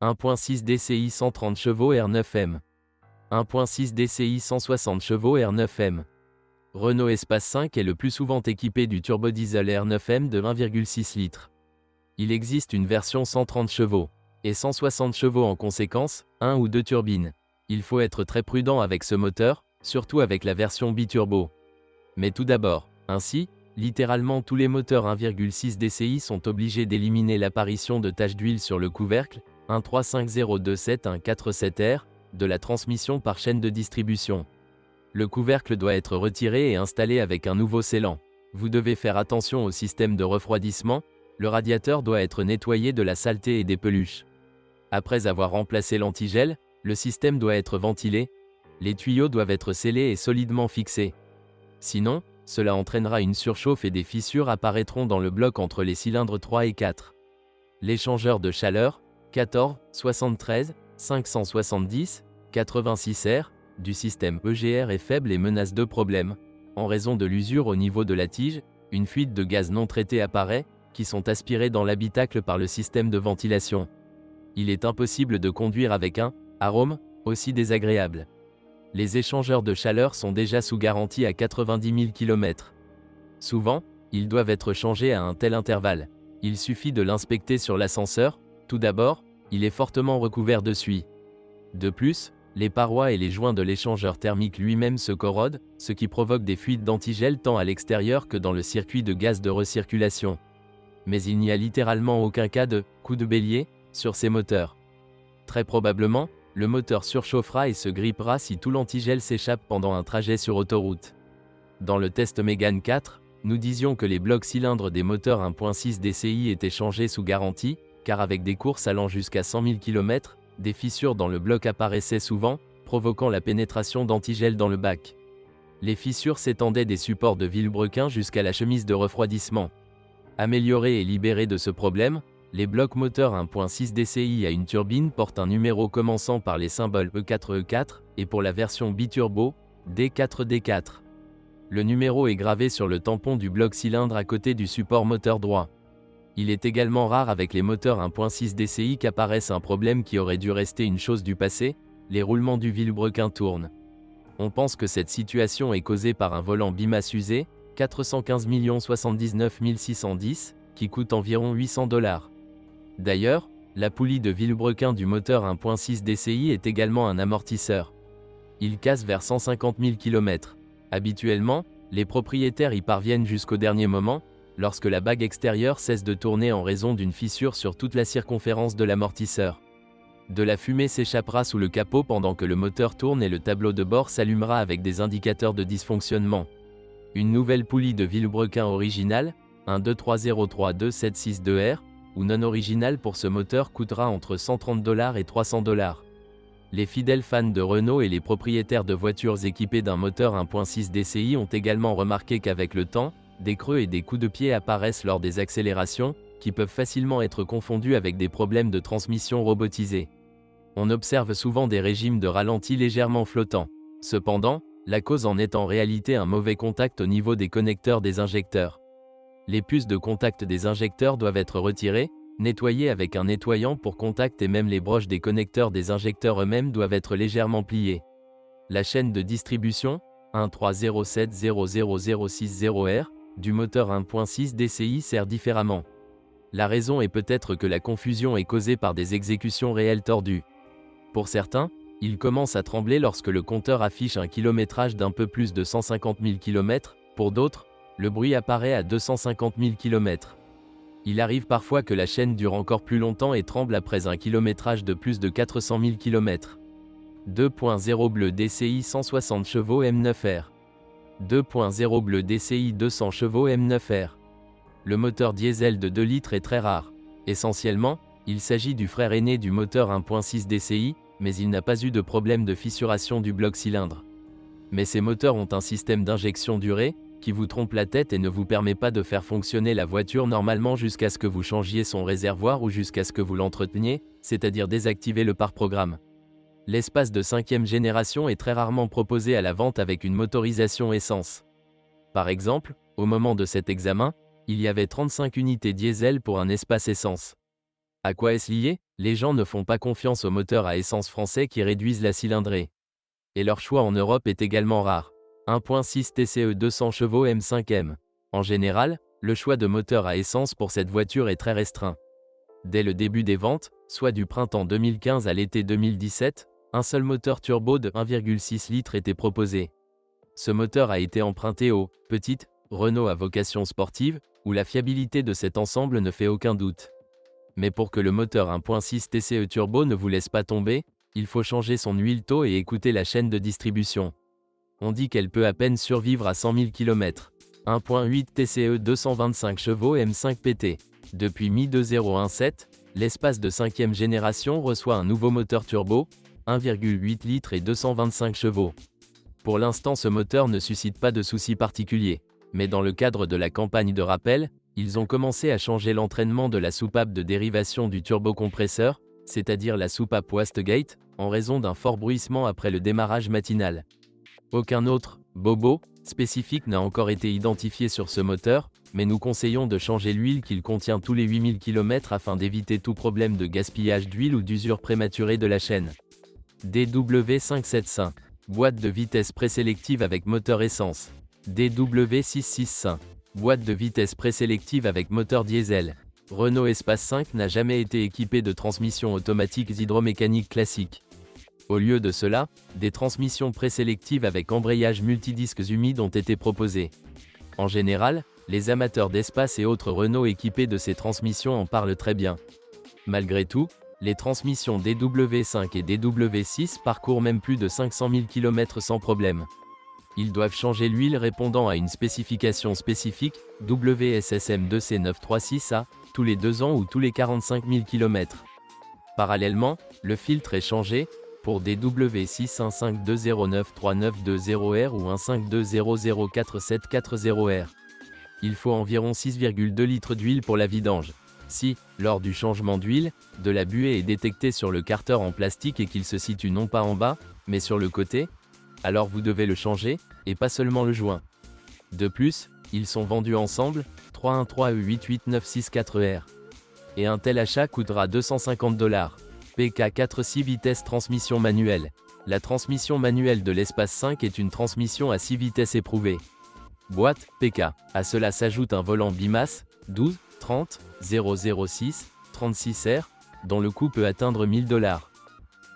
1.6 DCI 130 chevaux R9M. 1.6 DCI 160 chevaux R9M. Renault Espace 5 est le plus souvent équipé du turbodiesel R9M de 1,6 litres. Il existe une version 130 chevaux et 160 chevaux en conséquence, 1 ou 2 turbines. Il faut être très prudent avec ce moteur, surtout avec la version biturbo. Mais tout d'abord, ainsi, littéralement tous les moteurs 1,6 DCI sont obligés d'éliminer l'apparition de taches d'huile sur le couvercle, 135027147R, de la transmission par chaîne de distribution. Le couvercle doit être retiré et installé avec un nouveau scellant. Vous devez faire attention au système de refroidissement, le radiateur doit être nettoyé de la saleté et des peluches. Après avoir remplacé l'antigel, le système doit être ventilé, les tuyaux doivent être scellés et solidement fixés. Sinon, cela entraînera une surchauffe et des fissures apparaîtront dans le bloc entre les cylindres 3 et 4. L'échangeur de chaleur, 14, 73, 570, 86R, du système EGR est faible et menace deux problèmes. En raison de l'usure au niveau de la tige, une fuite de gaz non traité apparaît, qui sont aspirés dans l'habitacle par le système de ventilation. Il est impossible de conduire avec un arôme aussi désagréable. Les échangeurs de chaleur sont déjà sous garantie à 90 000 km. Souvent, ils doivent être changés à un tel intervalle. Il suffit de l'inspecter sur l'ascenseur. Tout d'abord, il est fortement recouvert de suie. De plus, les parois et les joints de l'échangeur thermique lui-même se corrodent, ce qui provoque des fuites d'antigel tant à l'extérieur que dans le circuit de gaz de recirculation. Mais il n'y a littéralement aucun cas de « coup de bélier » sur ces moteurs. Très probablement, le moteur surchauffera et se grippera si tout l'antigel s'échappe pendant un trajet sur autoroute. Dans le test Mégane 4, nous disions que les blocs cylindres des moteurs 1.6 DCI étaient changés sous garantie, car avec des courses allant jusqu'à 100 000 km, des fissures dans le bloc apparaissaient souvent, provoquant la pénétration d'antigel dans le bac. Les fissures s'étendaient des supports de Villebrequin jusqu'à la chemise de refroidissement. Améliorés et libérés de ce problème, les blocs moteurs 1.6 DCI à une turbine portent un numéro commençant par les symboles E4E4 et pour la version biturbo, D4D4. Le numéro est gravé sur le tampon du bloc cylindre à côté du support moteur droit. Il est également rare avec les moteurs 1.6 DCI qu'apparaisse un problème qui aurait dû rester une chose du passé, les roulements du Villebrequin tournent. On pense que cette situation est causée par un volant bimasse usé, 415 079 610, qui coûte environ 800 $. D'ailleurs, la poulie de Villebrequin du moteur 1.6 DCI est également un amortisseur. Il casse vers 150 000 km. Habituellement, les propriétaires y parviennent jusqu'au dernier moment, lorsque la bague extérieure cesse de tourner en raison d'une fissure sur toute la circonférence de l'amortisseur. De la fumée s'échappera sous le capot pendant que le moteur tourne et le tableau de bord s'allumera avec des indicateurs de dysfonctionnement. Une nouvelle poulie de Villebrequin originale, un 2303272R, ou non originale pour ce moteur coûtera entre 130 $ et 300 $. Les fidèles fans de Renault et les propriétaires de voitures équipées d'un moteur 1.6 DCI ont également remarqué qu'avec le temps, des creux et des coups de pied apparaissent lors des accélérations, qui peuvent facilement être confondus avec des problèmes de transmission robotisée. On observe souvent des régimes de ralenti légèrement flottants. Cependant, la cause en est en réalité un mauvais contact au niveau des connecteurs des injecteurs. Les puces de contact des injecteurs doivent être retirées, nettoyées avec un nettoyant pour contact et même les broches des connecteurs des injecteurs eux-mêmes doivent être légèrement pliées. La chaîne de distribution, 130700060R, du moteur 1.6 DCI sert différemment. La raison est peut-être que la confusion est causée par des exécutions réelles tordues. Pour certains, il commence à trembler lorsque le compteur affiche un kilométrage d'un peu plus de 150 000 km, pour d'autres, le bruit apparaît à 250 000 km. Il arrive parfois que la chaîne dure encore plus longtemps et tremble après un kilométrage de plus de 400 000 km. 2.0 bleu DCI 160 chevaux M9R. 2.0 bleu DCI 200 chevaux M9R. Le moteur diesel de 2 litres est très rare. Essentiellement, il s'agit du frère aîné du moteur 1.6 DCI, mais il n'a pas eu de problème de fissuration du bloc cylindre. Mais ces moteurs ont un système d'injection durée, qui vous trompe la tête et ne vous permet pas de faire fonctionner la voiture normalement jusqu'à ce que vous changiez son réservoir ou jusqu'à ce que vous l'entreteniez, c'est-à-dire désactiver le pare-programme. L'espace de 5e génération est très rarement proposé à la vente avec une motorisation essence. Par exemple, au moment de cet examen, il y avait 35 unités diesel pour un espace essence. À quoi est-ce lié? Les gens ne font pas confiance aux moteurs à essence français qui réduisent la cylindrée. Et leur choix en Europe est également rare. 1.6 TCE 200 chevaux M5M. En général, le choix de moteur à essence pour cette voiture est très restreint. Dès le début des ventes, soit du printemps 2015 à l'été 2017, un seul moteur turbo de 1,6 litres était proposé. Ce moteur a été emprunté au « petite » Renault à vocation sportive, où la fiabilité de cet ensemble ne fait aucun doute. Mais pour que le moteur 1.6 TCE turbo ne vous laisse pas tomber, il faut changer son huile taux et écouter la chaîne de distribution. On dit qu'elle peut à peine survivre à 100 000 km. 1.8 TCE 225 chevaux M5 PT. Depuis mi-2017, l'espace de 5e génération reçoit un nouveau moteur turbo, 1,8 litres et 225 chevaux. Pour l'instant, ce moteur ne suscite pas de soucis particuliers. Mais dans le cadre de la campagne de rappel, ils ont commencé à changer l'entraînement de la soupape de dérivation du turbocompresseur, c'est-à-dire la soupape Wastegate, en raison d'un fort bruissement après le démarrage matinal. Aucun autre bobo spécifique n'a encore été identifié sur ce moteur, mais nous conseillons de changer l'huile qu'il contient tous les 8000 km afin d'éviter tout problème de gaspillage d'huile ou d'usure prématurée de la chaîne. DW575. Boîte de vitesse présélective avec moteur essence. DW665. Boîte de vitesse présélective avec moteur diesel. Renault Espace 5 n'a jamais été équipé de transmissions automatiques hydromécaniques classiques. Au lieu de cela, des transmissions présélectives avec embrayage multidisques humides ont été proposées. En général, les amateurs d'espace et autres Renault équipés de ces transmissions en parlent très bien. Malgré tout, les transmissions DW5 et DW6 parcourent même plus de 500 000 km sans problème. Ils doivent changer l'huile répondant à une spécification spécifique, WSSM2C936A, tous les 2 ans ou tous les 45 000 km. Parallèlement, le filtre est changé, pour des W61552093920R ou 152004740R. Il faut environ 6,2 litres d'huile pour la vidange. Si, lors du changement d'huile, de la buée est détectée sur le carter en plastique et qu'il se situe non pas en bas, mais sur le côté, alors vous devez le changer, et pas seulement le joint. De plus, ils sont vendus ensemble, 313E88964R. Et un tel achat coûtera $250. PK 4 6 vitesses transmission manuelle. La transmission manuelle de l'Espace 5 est une transmission à 6 vitesses éprouvée. Boîte, PK. À cela s'ajoute un volant bimasse, 12, 30, 006, 36R, dont le coût peut atteindre $1000.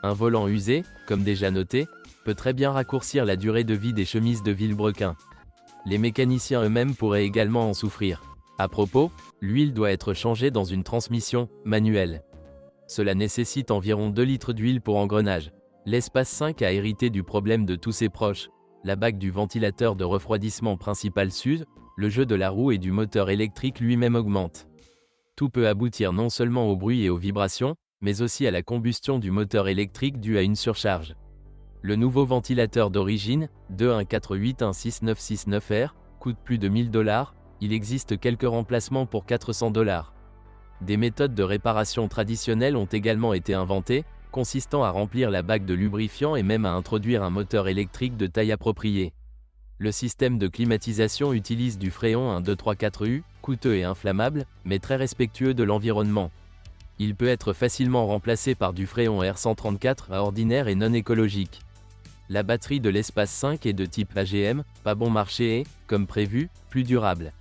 Un volant usé, comme déjà noté, peut très bien raccourcir la durée de vie des chemises de Villebrequin. Les mécaniciens eux-mêmes pourraient également en souffrir. À propos, l'huile doit être changée dans une transmission manuelle. Cela nécessite environ 2 litres d'huile pour engrenage. L'Espace 5 a hérité du problème de tous ses proches. La bague du ventilateur de refroidissement principal s'use, le jeu de la roue et du moteur électrique lui-même augmente. Tout peut aboutir non seulement au bruit et aux vibrations, mais aussi à la combustion du moteur électrique due à une surcharge. Le nouveau ventilateur d'origine, 214816969R, coûte plus de $1000, il existe quelques remplacements pour $400. Des méthodes de réparation traditionnelles ont également été inventées, consistant à remplir la bague de lubrifiant et même à introduire un moteur électrique de taille appropriée. Le système de climatisation utilise du Fréon 1234U, coûteux et inflammable, mais très respectueux de l'environnement. Il peut être facilement remplacé par du Fréon R134 à ordinaire et non écologique. La batterie de l'Espace 5 est de type AGM, pas bon marché et, comme prévu, plus durable.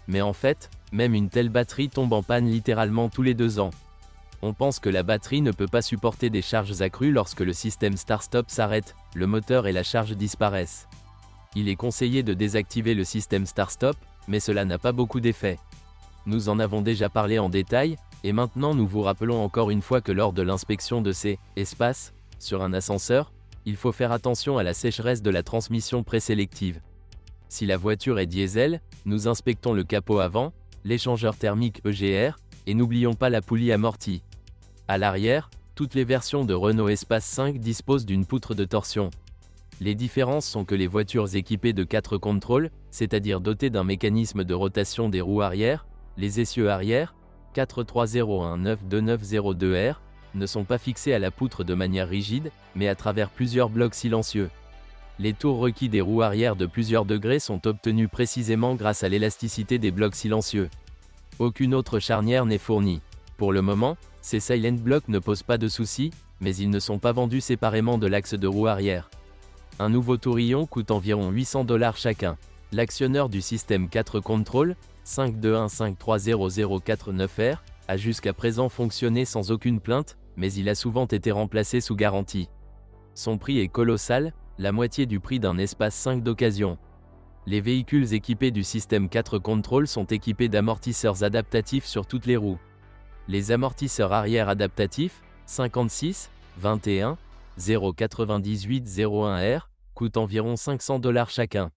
Mais en fait, même une telle batterie tombe en panne littéralement tous les 2 ans. On pense que la batterie ne peut pas supporter des charges accrues lorsque le système Start-Stop s'arrête, le moteur et la charge disparaissent. Il est conseillé de désactiver le système Start-Stop, mais cela n'a pas beaucoup d'effet. Nous en avons déjà parlé en détail, et maintenant nous vous rappelons encore une fois que lors de l'inspection de ces espaces, sur un ascenseur, il faut faire attention à la sécheresse de la transmission présélective. Si la voiture est diesel, nous inspectons le capot avant, l'échangeur thermique EGR, et n'oublions pas la poulie amortie. À l'arrière, toutes les versions de Renault Espace 5 disposent d'une poutre de torsion. Les différences sont que les voitures équipées de 4 contrôles, c'est-à-dire dotées d'un mécanisme de rotation des roues arrière, les essieux arrière, 430192902R, ne sont pas fixés à la poutre de manière rigide, mais à travers plusieurs blocs silencieux. Les tours requis des roues arrière de plusieurs degrés sont obtenus précisément grâce à l'élasticité des blocs silencieux. Aucune autre charnière n'est fournie. Pour le moment, Ces silent blocks ne posent pas de soucis, mais ils ne sont pas vendus séparément de l'axe de roue arrière. Un nouveau tourillon coûte environ 800 $ chacun. L'actionneur du système 4 Control, 521530049R, a jusqu'à présent fonctionné sans aucune plainte, mais il a souvent été remplacé sous garantie. Son prix est colossal, la moitié du prix d'un espace 5 d'occasion. Les véhicules équipés du système 4 Control sont équipés d'amortisseurs adaptatifs sur toutes les roues. Les amortisseurs arrière adaptatifs, 56, 21, 098 01R, coûtent environ 500 $ chacun.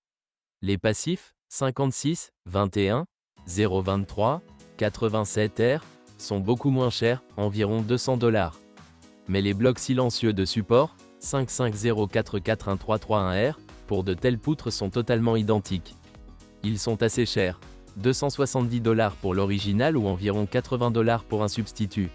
Les passifs, 56, 21, 023, 87R, sont beaucoup moins chers, environ 200 $. Mais les blocs silencieux de support, 550441331R, pour de telles poutres sont totalement identiques. Ils sont assez chers. 270 $ pour l'original ou environ 80 $ pour un substitut.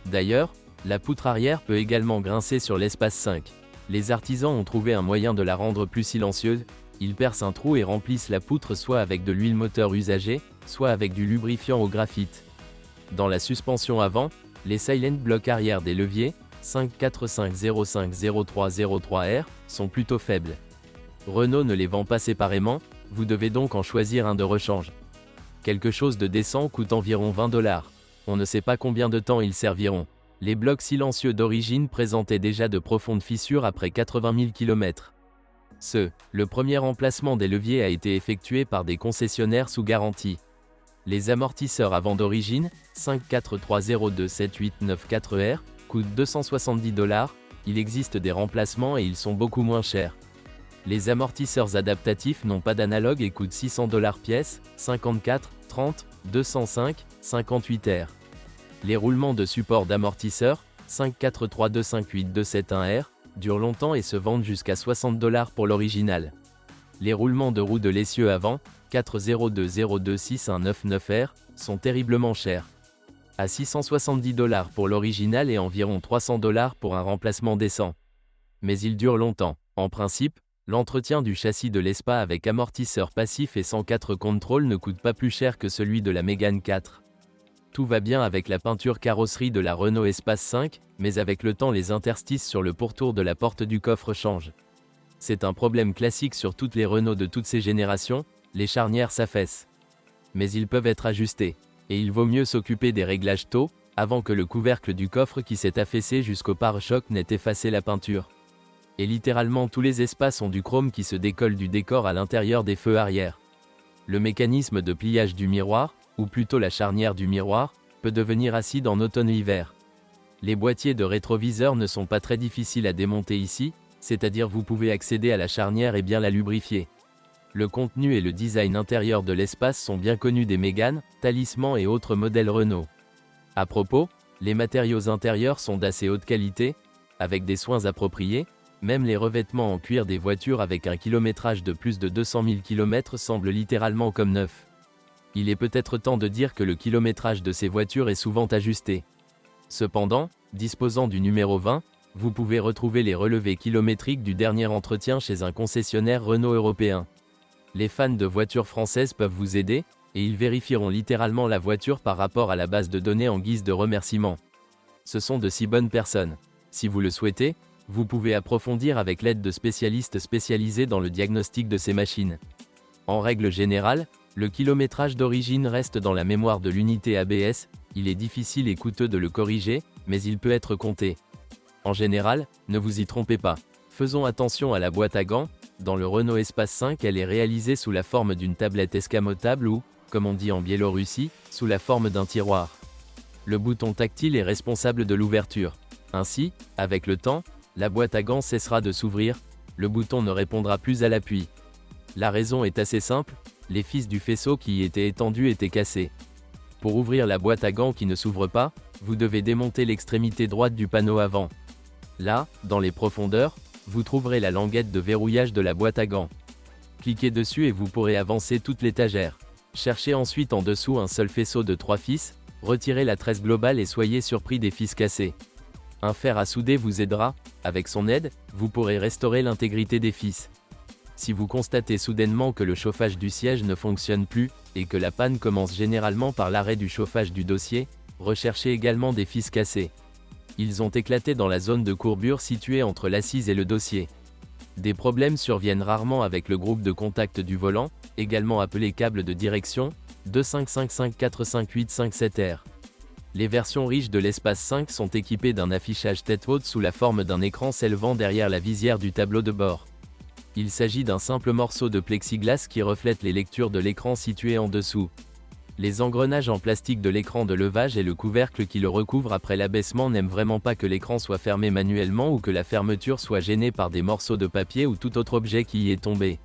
D'ailleurs, la poutre arrière peut également grincer sur l'espace 5. Les artisans ont trouvé un moyen de la rendre plus silencieuse, ils percent un trou et remplissent la poutre soit avec de l'huile moteur usagée, soit avec du lubrifiant au graphite. Dans la suspension avant, les silent blocks arrière des leviers, 545050303R, sont plutôt faibles. Renault ne les vend pas séparément, vous devez donc en choisir un de rechange. Quelque chose de décent coûte environ 20 $. On ne sait pas combien de temps ils serviront. Les blocs silencieux d'origine présentaient déjà de profondes fissures après 80 000 km. Le premier remplacement des leviers a été effectué par des concessionnaires sous garantie. Les amortisseurs avant d'origine, 543027894R, coûtent 270 $, il existe des remplacements et ils sont beaucoup moins chers. Les amortisseurs adaptatifs n'ont pas d'analogue et coûtent 600 $ pièce, 54, 30, 205, 58R. Les roulements de support d'amortisseurs, 543258271R, durent longtemps et se vendent jusqu'à 60 $ pour l'original. Les roulements de roues de l'essieu avant, 402026199R, sont terriblement chers. À 670 $ pour l'original et environ 300 $ pour un remplacement décent. Mais ils durent longtemps. En principe, l'entretien du châssis de l'Espa avec amortisseur passif et 104 Control ne coûte pas plus cher que celui de la Mégane 4. Tout va bien avec la peinture carrosserie de la Renault Espace 5, mais avec le temps les interstices sur le pourtour de la porte du coffre changent. C'est un problème classique sur toutes les Renault de toutes ces générations, les charnières s'affaissent. Mais ils peuvent être ajustés. Et il vaut mieux s'occuper des réglages tôt, avant que le couvercle du coffre qui s'est affaissé jusqu'au pare-choc n'ait effacé la peinture. Et littéralement tous les espaces ont du chrome qui se décolle du décor à l'intérieur des feux arrière. Le mécanisme de pliage du miroir, ou plutôt la charnière du miroir, peut devenir acide en automne-hiver. Les boîtiers de rétroviseur ne sont pas très difficiles à démonter ici, c'est-à-dire vous pouvez accéder à la charnière et bien la lubrifier. Le contenu et le design intérieur de l'espace sont bien connus des Mégane, Talisman et autres modèles Renault. À propos, les matériaux intérieurs sont d'assez haute qualité, avec des soins appropriés, même les revêtements en cuir des voitures avec un kilométrage de plus de 200 000 km semblent littéralement comme neufs. Il est peut-être temps de dire que le kilométrage de ces voitures est souvent ajusté. Cependant, disposant du numéro 20, vous pouvez retrouver les relevés kilométriques du dernier entretien chez un concessionnaire Renault européen. Les fans de voitures françaises peuvent vous aider, et ils vérifieront littéralement la voiture par rapport à la base de données en guise de remerciement. Ce sont de si bonnes personnes. Si vous le souhaitez, vous pouvez approfondir avec l'aide de spécialistes spécialisés dans le diagnostic de ces machines. En règle générale, le kilométrage d'origine reste dans la mémoire de l'unité ABS, il est difficile et coûteux de le corriger, mais il peut être compté. En général, ne vous y trompez pas. Faisons attention à la boîte à gants, dans le Renault Espace 5 elle est réalisée sous la forme d'une tablette escamotable ou, comme on dit en Biélorussie, sous la forme d'un tiroir. Le bouton tactile est responsable de l'ouverture. Ainsi, avec le temps, la boîte à gants cessera de s'ouvrir, le bouton ne répondra plus à l'appui. La raison est assez simple, les fils du faisceau qui y étaient étendus étaient cassés. Pour ouvrir la boîte à gants qui ne s'ouvre pas, vous devez démonter l'extrémité droite du panneau avant. Là, dans les profondeurs, vous trouverez la languette de verrouillage de la boîte à gants. Cliquez dessus et vous pourrez avancer toute l'étagère. Cherchez ensuite en dessous un seul faisceau de 3 fils, retirez la tresse globale et soyez surpris des fils cassés. Un fer à souder vous aidera, avec son aide, vous pourrez restaurer l'intégrité des fils. Si vous constatez soudainement que le chauffage du siège ne fonctionne plus, et que la panne commence généralement par l'arrêt du chauffage du dossier, Recherchez également des fils cassés. Ils ont éclaté dans la zone de courbure située entre l'assise et le dossier. Des problèmes surviennent rarement avec le groupe de contact du volant, également appelé câble de direction, 255545857R. Les versions riches de l'espace 5 sont équipées d'un affichage tête haute sous la forme d'un écran s'élevant derrière la visière du tableau de bord. Il s'agit d'un simple morceau de plexiglas qui reflète les lectures de l'écran situé en dessous. Les engrenages en plastique de l'écran de levage et le couvercle qui le recouvre après l'abaissement n'aiment vraiment pas que l'écran soit fermé manuellement ou que la fermeture soit gênée par des morceaux de papier ou tout autre objet qui y est tombé.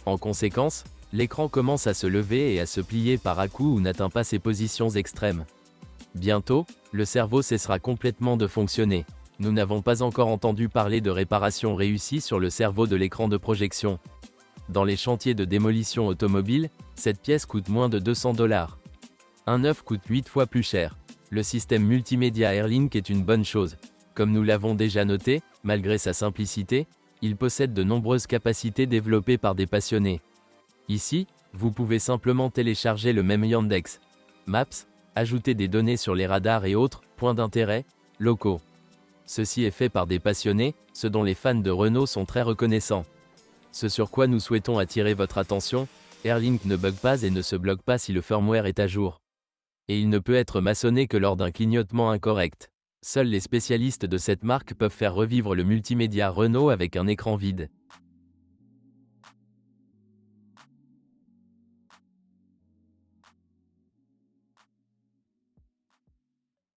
En conséquence, l'écran commence à se lever et à se plier par à-coups ou n'atteint pas ses positions extrêmes. Bientôt, le cerveau cessera complètement de fonctionner. Nous n'avons pas encore entendu parler de réparation réussie sur le cerveau de l'écran de projection. Dans les chantiers de démolition automobile, cette pièce coûte moins de 200 $. Un neuf coûte 8 fois plus cher. Le système multimédia Airlink est une bonne chose. Comme nous l'avons déjà noté, malgré sa simplicité, il possède de nombreuses capacités développées par des passionnés. Ici, vous pouvez simplement télécharger le même Yandex Maps, ajouter des données sur les radars et autres points d'intérêt locaux. Ceci est fait par des passionnés, ce dont les fans de Renault sont très reconnaissants. Ce sur quoi nous souhaitons attirer votre attention, Airlink ne bug pas et ne se bloque pas si le firmware est à jour. Et il ne peut être maçonné que lors d'un clignotement incorrect. Seuls les spécialistes de cette marque peuvent faire revivre le multimédia Renault avec un écran vide.